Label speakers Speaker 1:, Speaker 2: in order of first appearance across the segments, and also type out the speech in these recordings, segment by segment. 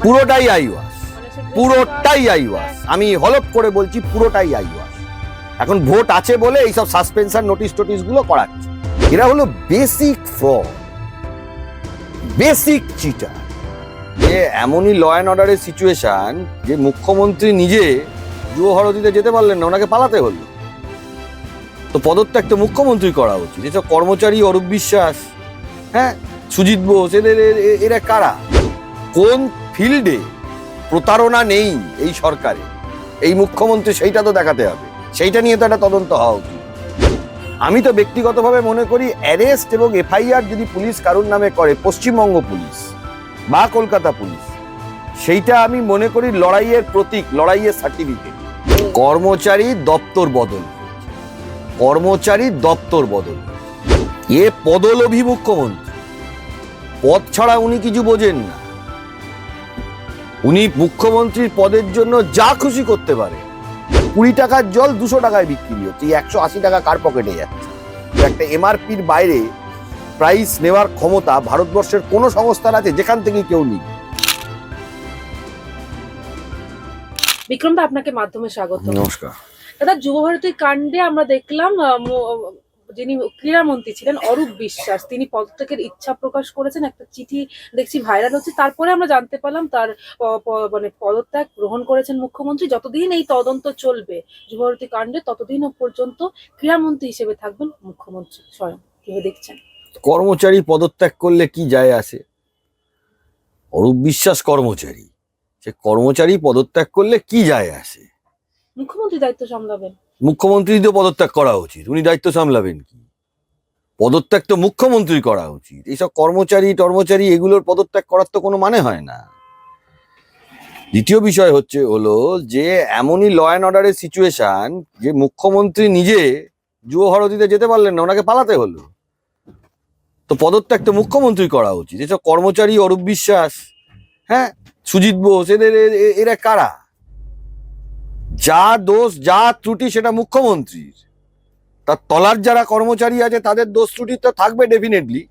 Speaker 1: পুরোটাই আইওয়াস, পুরোটাই আইওয়াস। আমি হলপ করে বলছি পুরোটাই আইওয়াস। এখন ভোট আছে বলে এইসব সাসপেনশন নোটিশ টোটিস গুলো করাচ্ছে। এরা হলো বেসিক ফ্রড, বেসিক চিটার। যে এমনই ল অ্যান্ড অর্ডারের সিচুয়েশন যে মুখ্যমন্ত্রী নিজে যুব ভারতীতে যেতে পারলেন না, ওনাকে পালাতে হলো। তো পদত্যাগ তো মুখ্যমন্ত্রী করা উচিত। এসব কর্মচারী, অরূপ বিশ্বাস, হ্যাঁ, সুজিত বোস, এরা কারা? কোন ফিল্ডে প্রতারণা নেই এই সরকারে, এই মুখ্যমন্ত্রী সেইটা তো দেখাতে হবে। সেইটা নিয়ে তো একটা তদন্ত হওয়া উচিত। আমি তো ব্যক্তিগতভাবে মনে করি অ্যারেস্ট এবং এফআইআর যদি পুলিশ কারোর নামে করে, পশ্চিমবঙ্গ পুলিশ বা কলকাতা পুলিশ, সেইটা আমি মনে করি লড়াইয়ের প্রতীক, লড়াইয়ের সার্টিফিকেট। কর্মচারী দপ্তর বদল, কর্মচারী দপ্তর বদল। এ পদলোভী মুখ্যমন্ত্রী, পদ ছাড়া উনি কিছু বোঝেন না। উনি মুখ্যমন্ত্রীর পদের জন্য যা খুশি করতে পারে। 20 টাকার জল 200 টাকায় বিক্রি হচ্ছে, 180 টাকা কার পকেটে যাচ্ছে? একটা এমআরপির বাইরে প্রাইস নেওয়ার ক্ষমতা ভারতবর্ষের কোন সংস্থার আছে যেখান থেকে কেউ নেই?
Speaker 2: বিক্রম দা, আপনাকে মাধ্যমে স্বাগত।
Speaker 1: নমস্কার
Speaker 2: দাদা, যুব ভারতী কাণ্ডে আমরা দেখলাম যিনি ক্রীড়ামন্ত্রী ছিলেন অরূপ বিশ্বাস, তিনি পদত্যাগের ইচ্ছা প্রকাশ করেছেন। একটা চিঠি দেখছি ভাইরাল হচ্ছে। তারপরে আমরা জানতে পারলাম তার মানে পদত্যাগ গ্রহণ করেছেন মুখ্যমন্ত্রী। যতদিন এই তদন্ত চলবে যুব ভারতী কাণ্ডে, ততদিন পর্যন্ত ক্রীড়ামন্ত্রী হিসেবে থাকবেন মুখ্যমন্ত্রী স্বয়ং। কিভাবে দেখছেন?
Speaker 1: কর্মচারী পদত্যাগ করলে কি যায় আসে? অরূপ বিশ্বাস কর্মচারী, সে কর্মচারী পদত্যাগ করলে কি যায় আসে?
Speaker 2: মুখ্যমন্ত্রী দায়িত্ব সামলাবেন।
Speaker 1: মুখ্যমন্ত্রী তো পদত্যাগ করা উচিত, উনি দায়িত্ব সামলাবেন কি? পদত্যাগ তো মুখ্যমন্ত্রী করা উচিত। এইসব কর্মচারী এগুলোর পদত্যাগ করার তো কোনো মানে হয় না। দ্বিতীয় বিষয় হলো যে এমনই ল অ্যান্ড অর্ডারের সিচুয়েশন যে মুখ্যমন্ত্রী নিজে যুব ভারতীতে যেতে পারলেন না, ওনাকে পালাতে হলো। তো পদত্যাগ তো মুখ্যমন্ত্রী করা উচিত। এসব কর্মচারী, অরূপ বিশ্বাস, হ্যাঁ, সুজিত বোস, এরা কারা? যা দোষ, যা ত্রুটি সেটা মুখ্যমন্ত্রীর। তার তলার যারা কর্মচারী আছে তাদের দোষ ত্রুটি তো থাকবে ডেফিনেটলি,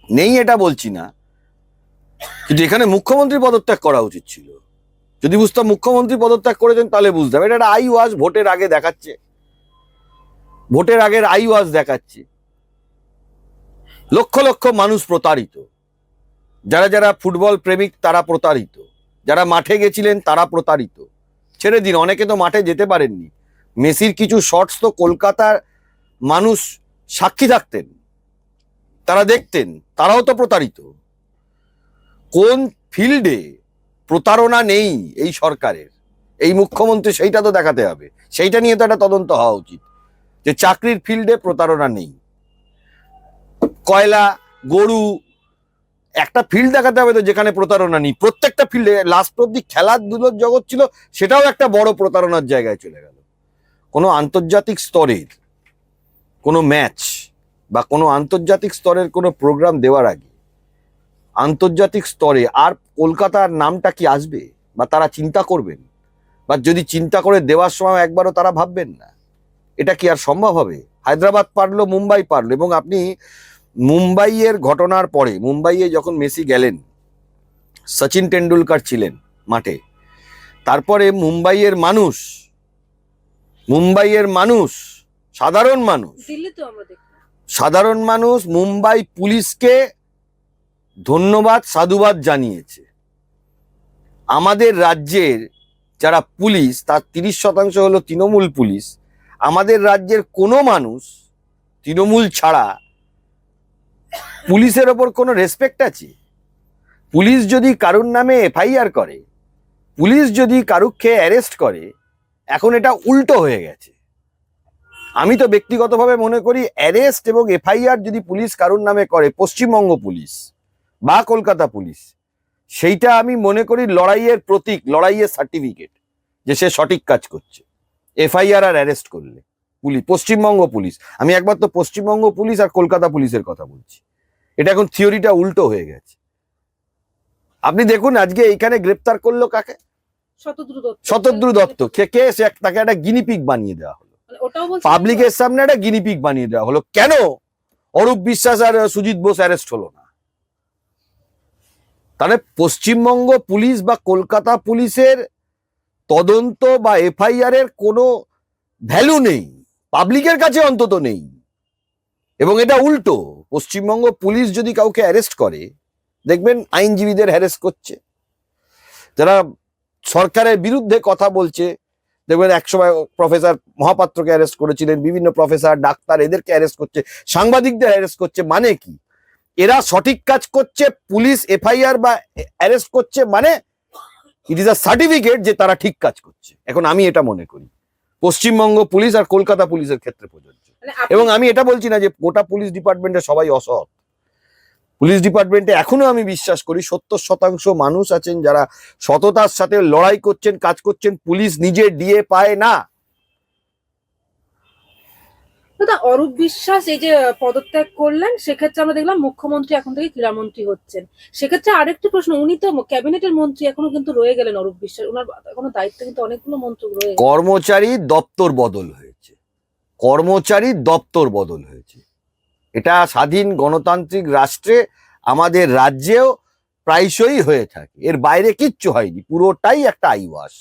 Speaker 1: নেই এটা বলছি না, কিন্তু এখানে মুখ্যমন্ত্রী পদত্যাগ করা উচিত ছিল। যদি বুঝতাম মুখ্যমন্ত্রী পদত্যাগ করেছেন তাহলে বুঝতাম। এটা একটা আই ওয়াশ ভোটের আগে দেখাচ্ছে, ভোটের আগের আই ওয়াশ দেখাচ্ছে। লক্ষ লক্ষ মানুষ প্রতারিত, যারা ফুটবল প্রেমিক তারা প্রতারিত, যারা মাঠে গেছিলেন তারা প্রতারিত। ছেড়ে দিন, অনেকে তো মাঠে যেতে পারেননি। মেসির কিছু শর্টস তো কলকাতার মানুষ সাক্ষী থাকতেন, তারা দেখতেন, তারাও তো প্রতারিত। কোন ফিল্ডে প্রতারণা নেই এই সরকারের, এই মুখ্যমন্ত্রী, সেইটা তো দেখাতে হবে। সেইটা নিয়ে তো একটা তদন্ত হওয়া উচিত যে চাকরির ফিল্ডে প্রতারণা নেই। কয়লা, গরু, একটা ফিল্ড দেখাতে হবে তো যেখানে প্রতারণা নেই। প্রত্যেকটা ফিল্ডে লাস্ট অব্দি খেলাধুলোর জগৎ ছিল, সেটাও একটা বড় প্রতারণার জায়গায় চলে গেল। কোনো আন্তর্জাতিক স্তরের কোনো ম্যাচ বা কোনো আন্তর্জাতিক স্তরের কোনো প্রোগ্রাম দেওয়ার আগে আন্তর্জাতিক স্তরে আর কলকাতার নামটা কি আসবে বা তারা চিন্তা করবেন? বা যদি চিন্তা করে দেওয়ার সময় একবারও তারা ভাববেন না? এটা কি আর সম্ভব হবে? হায়দ্রাবাদ পারলো, মুম্বাই পারলো। এবং আপনি মুম্বাইয়ের ঘটনার পরে, মুম্বাইয়ে যখন মেসি গেলেন, সচিন টেন্ডুলকার ছিলেন মাঠে। তারপরে মুম্বাইয়ের মানুষ, সাধারণ মানুষ মুম্বাই পুলিশকে ধন্যবাদ, সাধুবাদ জানিয়েছে। আমাদের রাজ্যের যারা পুলিশ, তার 30% হলো তৃণমূল পুলিশ। আমাদের রাজ্যের কোনো মানুষ তৃণমূল ছাড়া পুলিশের ওপর কোনো রেসপেক্ট আছে? পুলিশ যদি কারুর নামে এফআইআর করে, পুলিশ যদি কারুকে অ্যারেস্ট করে, এখন এটা উল্টো হয়ে গেছে। আমি তো ব্যক্তিগতভাবে মনে করি অ্যারেস্ট এবং এফআইআর যদি পুলিশ কারুর নামে করে, পশ্চিমবঙ্গ পুলিশ বা কলকাতা পুলিশ, সেইটা আমি মনে করি লড়াইয়ের প্রতীক, লড়াইয়ের সার্টিফিকেট যে সে সঠিক কাজ করছে। এফআইআর আর অ্যারেস্ট করলে পশ্চিমবঙ্গ পুলিশ, আমি একবার তো পশ্চিমবঙ্গ পুলিশ আর কলকাতা পুলিশের কথা বলছি। এটা এখন থিওরিটা উল্টো হয়ে গেছে। আপনি দেখুন আজকে এইখানে গ্রেপ্তার করলো কাকে? শতদ্রু দত্ত। কে? তাকে একটা গিনিপিগ বানিয়ে দেওয়া হলো, পাবলিকের সামনে একটা গিনিপিগ বানিয়ে দেওয়া হলো। কেন অরূপ বিশ্বাস আর সুজিত বোস অ্যারেস্ট হলো না? তাহলে পশ্চিমবঙ্গ পুলিশ বা কলকাতা পুলিশের তদন্ত বা এফআইআর এর কোনো ভ্যালু নেই, পাবলিকের কাছে অন্তত নেই। এবং এটা উল্টো, পশ্চিমবঙ্গ পুলিশ যদি কাউকে অ্যারেস্ট করে, দেখবেন আইনজীবীদের হ্যারেস করছে, যারা সরকারের বিরুদ্ধে কথা বলছে, দেখবেন একসময় প্রফেসর মহাপাত্রকে অ্যারেস্ট করেছিলেন, বিভিন্ন প্রফেসর ডাক্তার এদেরকে অ্যারেস্ট করছে, সাংবাদিকদের অ্যারেস্ট করছে। মানে কি? এরা সঠিক কাজ করছে, পুলিশ এফআইআর বা অ্যারেস্ট করছে, মানে ইট ইজ আ সার্টিফিকেট যে তারা ঠিক কাজ করছে। এখন আমি এটা মনে করি পশ্চিমবঙ্গ পুলিশ আর কলকাতা পুলিশের ক্ষেত্রে প্রযোজ্য। এবং আমি এটা বলছি না যে গোটা পুলিশ ডিপার্টমেন্টে সবাই অসৎ। পুলিশ ডিপার্টমেন্টে এখনো আমি বিশ্বাস করি 70% মানুষ আছেন যারা সততার সাথে লড়াই করছেন, কাজ করছেন। পুলিশ নিজে ডিএ পায় না।
Speaker 2: দাদা, অরূপ বিশ্বাস এই যে পদত্যাগ করলেন, সেক্ষেত্রে আমরা দেখলাম মুখ্যমন্ত্রী এখন থেকে ক্রীড়ামন্ত্রী হচ্ছেন। সেক্ষেত্রে আরেকটি প্রশ্ন, উনি তো ক্যাবিনেটের মন্ত্রী এখনো কিন্তু রয়ে গেলেন অরূপ বিশ্বাস, ওনার এখনো দায়িত্ব কিন্তু অনেকগুলো মন্ত্রক রয়ে গেছে।
Speaker 1: কর্মচারী দপ্তর বদল হয়েছে, কর্মচারী দপ্তর বদল হয়েছে। এটা স্বাধীন গণতান্ত্রিক রাষ্ট্রে আমাদের রাজ্যেও প্রায়শই হয়ে থাকে, এর বাইরে কিচ্ছু হয়নি, পুরোটাই একটা আইওয়াস।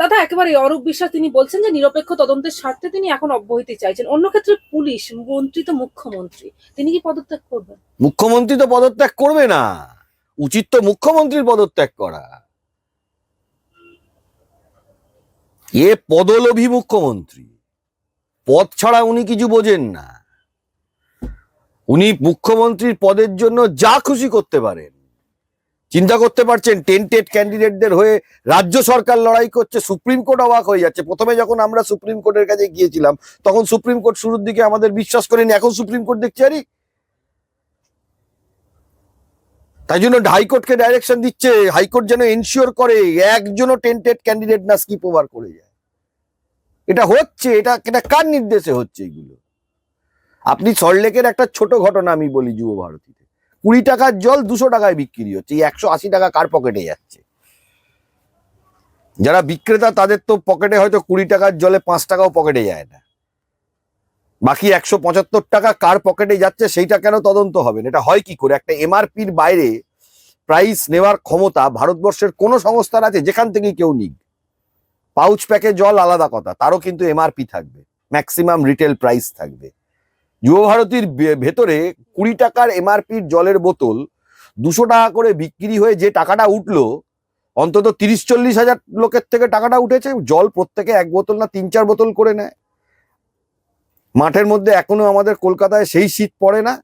Speaker 2: দাদা, একেবারে অরূপ বিশ্বাস তিনি বলছেন যে নিরপেক্ষ তদন্তের স্বার্থে তিনি এখন অব্যাহতি চাইছেন। অন্য ক্ষেত্রে পুলিশ মন্ত্রী তো মুখ্যমন্ত্রী, তিনি কি পদত্যাগ করবেন?
Speaker 1: মুখ্যমন্ত্রী তো পদত্যাগ করবে না, উচিত তো মুখ্যমন্ত্রীর পদত্যাগ করা। এ পদলোভী মুখ্যমন্ত্রী, পদ ছাড়া উনি কিছু বোঝেন না। উনি মুখ্যমন্ত্রীর পদের জন্য যা খুশি করতে পারেন। চিন্তা করতে পারছেন, টেন্টেড ক্যান্ডিডেটদের হয়ে রাজ্য সরকার লড়াই করছে, সুপ্রিম কোর্ট অবাক হয়ে যাচ্ছে। প্রথমে যখন আমরা সুপ্রিম কোর্টের কাছে গিয়েছিলাম তখন সুপ্রিম কোর্ট শুরুর দিকে আমাদের বিশ্বাস করেনি, এখন সুপ্রিম কোর্ট দেখছে আরে। তাই জন্য হাইকোর্টকে ডাইরেকশন দিচ্ছে, হাইকোর্ট যেন এনশিওর করে একজনও টেন্টেড ক্যান্ডিডেট না স্কিপ ওভার করে যায়। এটা হচ্ছে, এটা এটা কার নির্দেশে হচ্ছে এগুলো? আপনি সল্টলেকের একটা ছোট ঘটনা আমি বলি, যুব ভারতীতে 20 টাকার জল 200 টাকায় বিক্রি হচ্ছে, এই 180 টাকা কার পকেটে যাচ্ছে? যারা বিক্রেতা তাদের তো পকেটে হয়তো 20 টাকার জলে 5 টাকাও পকেটে যায় না, বাকি 175 টাকা কার পকেটে যাচ্ছে সেইটা কেন তদন্ত হবে না? এটা হয় কি করে? একটা এমআরপির বাইরে প্রাইস নেওয়ার ক্ষমতা ভারতবর্ষের কোনো সংস্থার আছে? যেখান থেকে কেউ নিক, পাউচ প্যাকে জল আলাদা কথা, তারও কিন্তু এমআরপি থাকবে, ম্যাক্সিমাম রিটেল প্রাইস থাকবে। যুব ভারতীর ভেতরে 20 টাকার এমআরপির জলের বোতল 200 টাকা করে বিক্রি হয়ে যে টাকাটা উঠলো, অন্তত 30-40 হাজার লোকের থেকে টাকাটা উঠেছে। জল প্রত্যেকে 1 বোতল না 3-4 বোতল করে নেয়। মাঠের মধ্যে এখনো আমাদের কলকাতায় সেই শীত পড়ে না,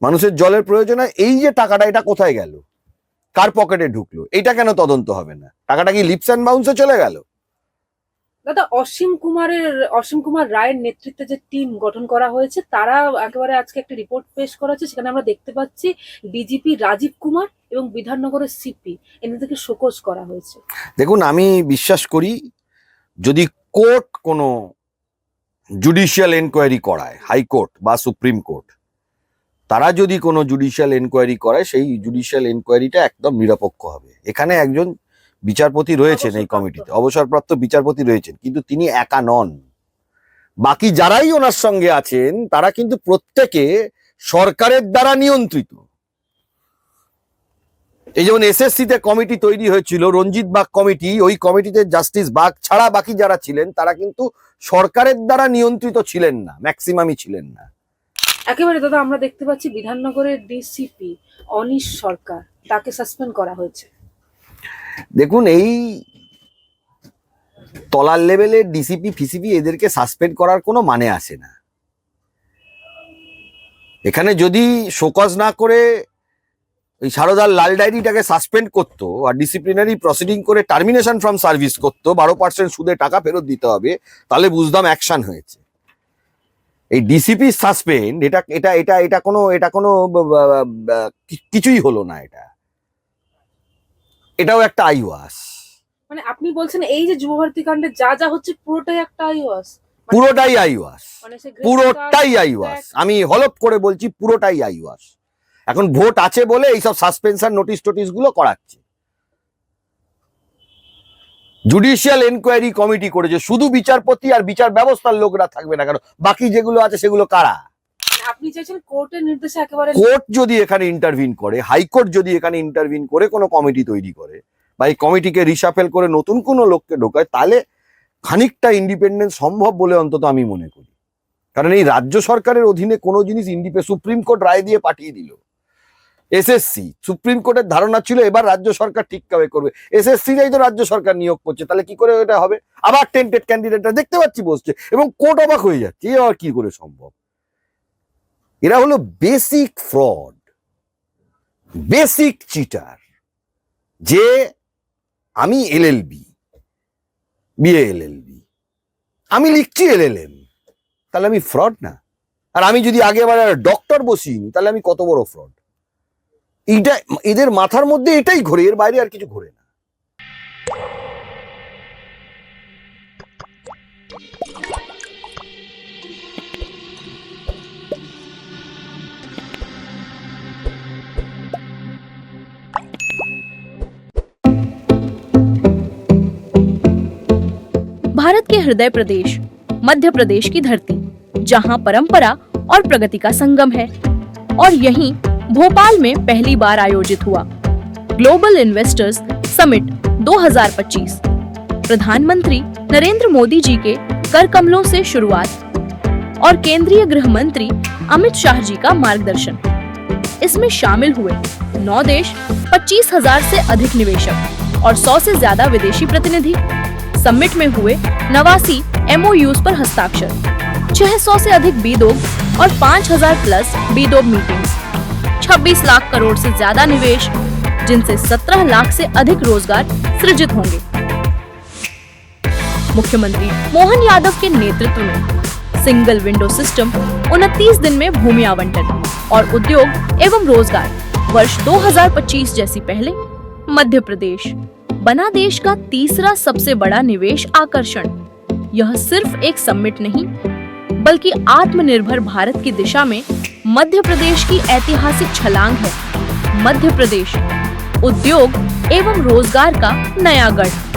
Speaker 1: মানুষের জলের প্রয়োজন হয়। এই যে টাকাটা, এটা কোথায় গেল, কার পকেটে ঢুকলো, এটা কেন তদন্ত হবে না? টাকাটা কি লিপস অ্যান্ড বাউন্সে চলে গেল?
Speaker 2: দাদা, অসীম কুমার রায়ের নেতৃত্বে যে টিম গঠন করা হয়েছে, তারা একেবারে আজকে একটা রিপোর্ট পেশ করা হচ্ছে। সেখানে আমরা দেখতে পাচ্ছি ডিজিপি রাজীব কুমার এবং বিধাননগরের সিপি এনাদেরকে শোকজ করা হয়েছে।
Speaker 1: দেখুন, আমি বিশ্বাস করি যদি কোর্ট কোনো জুডিশিয়াল এনকোয়ারি করায়, হাইকোর্ট বা সুপ্রিম কোর্ট, তারা যদি কোনো জুডিশিয়াল এনকোয়ারি করায়, সেই জুডিশিয়াল এনকোয়ারিটা একদম নিরপেক্ষ হবে। এখানে একজন বিচারপতি রয়েছেন এই কমিটিতে, অবসরপ্রাপ্ত বিচারপতি রয়েছেন, কিন্তু তিনি একা নন। বাকি যারাই ওনার সঙ্গে আছেন তারা কিন্তু প্রত্যেকে সরকারের দ্বারা নিয়ন্ত্রিত। এই যেমন এসএসসি তে কমিটি তৈরি হয়েছিল, রঞ্জিত বাগ কমিটি, ওই কমিটিতে জাস্টিস বাগ ছাড়া বাকি যারা ছিলেন তারা কিন্তু সরকারের দ্বারা নিয়ন্ত্রিত ছিলেন না, ম্যাক্সিমামই ছিলেন না।
Speaker 2: একেবারে দাদা, আমরা দেখতে পাচ্ছি বিধাননগরের ডিসিপি অনিশ সরকার, তাকে সাসপেন্ড করা হয়েছে।
Speaker 1: দেখুন, এই তলার লেভেলের ডিসিপি ফিসিপি এদেরকে সাসপেন্ড করার কোনো মানে আসে না। এখানে যদি শোকজ না করে ওই সারদার লাল ডায়েরিটাকে সাসপেন্ড করতো আর ডিসিপ্লিনারি প্রসিডিং করে টার্মিনেশন ফ্রম সার্ভিস করতো, 12% সুদে টাকা ফেরত দিতে হবে, তাহলে বুঝতাম অ্যাকশন হয়েছে। এই ডিসিপি সাসপেন্ড, এটা এটা এটা এটা কোনো কিছুই হলো না। এটাও একটা আইওয়াস।
Speaker 2: মানে আপনি বলছেন এই যে যুবভারতী কাণ্ডে যা যা হচ্ছে পুরোটাই একটা আইওয়াস?
Speaker 1: পুরোটাই আইওয়াস,
Speaker 2: মানে
Speaker 1: পুরোটাই আইওয়াস। আমি হলপ করে বলছি, পুরোটাই আইওয়াস। এখন ভোট আছে বলে এইসব সাসপেনশন নোটিশ টোটিস গুলো করাচ্ছে। জুডিশিয়াল এনকোয়ারি কমিটি করেছে, শুধু বিচারপতি আর বিচার ব্যবস্থার লোকরা থাকবে না কেন, বাকি যেগুলো আছে সেগুলো কারা?
Speaker 2: আপনি চাইছেন কোর্টের নির্দেশে একেবারে
Speaker 1: কোর্ট যদি এখানে ইন্টারভিন করে, হাইকোর্ট যদি এখানে ইন্টারভিন করে কোনো কমিটি তৈরি করে বা এই কমিটিকে রিসাফেল করে নতুন কোনো লোককে ঢোকায়, তাহলে খানিকটা ইন্ডিপেন্ডেন্স সম্ভব বলে অন্তত আমি মনে করি। কারণ এই রাজ্য সরকারের অধীনে কোনো জিনিস সুপ্রিম কোর্ট রায় দিয়ে পাঠিয়ে দিল এসএসসি, সুপ্রিম কোর্টের ধারণা ছিল এবার রাজ্য সরকার ঠিকভাবে করবে, এসএসসি যাই তো রাজ্য সরকার নিয়োগ করছে, তাহলে কি করে এটা হবে? আবার টেন্টেড ক্যান্ডিডেটরা দেখতে পাচ্ছি বসছে এবং কোর্ট অবাক হয়ে যাচ্ছে, এ আর কি করে সম্ভব? এরা হলো বেসিক ফ্রড, বেসিক চিটার। যে আমি এলএলবি, বিএ এলএলবি, আমি লিখছি এলএলএম, তাহলে আমি ফ্রড না? আর আমি যদি আগে আবার ডক্টর বসিনি, তাহলে আমি কত বড় ফ্রড? এইটা এদের মাথার মধ্যে এটাই ঘোরে, এর বাইরে আর কিছু ঘোরে না।
Speaker 3: भारत के हृदय प्रदेश मध्य प्रदेश की धरती, जहां परंपरा और प्रगति का संगम है, और यहीं भोपाल में पहली बार आयोजित हुआ ग्लोबल इन्वेस्टर्स समिट 2025। प्रधानमंत्री नरेंद्र मोदी जी के कर कमलों से शुरुआत और केंद्रीय गृह मंत्री अमित शाह जी का मार्गदर्शन। इसमें शामिल हुए 9 देश, 25,000 से अधिक निवेशक और 100 से ज्यादा विदेशी प्रतिनिधि। समिट में हुए 89 MOUs पर हस्ताक्षर, 600 से अधिक बीडोग और 5,000 प्लस बीडोग मीटिंग्स, 26 लाख करोड़ से ज्यादा निवेश, जिनसे 17 लाख से अधिक रोजगार सृजित होंगे। मुख्यमंत्री मोहन यादव के नेतृत्व में सिंगल विंडो सिस्टम, 29 दिन में भूमि आवंटन और उद्योग एवं रोजगार, वर्ष 2025 जैसी पहले मध्य प्रदेश बना देश का तीसरा सबसे बड़ा निवेश आकर्षण। यह सिर्फ एक समिट नहीं, बल्कि आत्मनिर्भर भारत की दिशा में मध्य प्रदेश की ऐतिहासिक छलांग है। मध्य प्रदेश उद्योग एवं रोजगार का नया गढ़।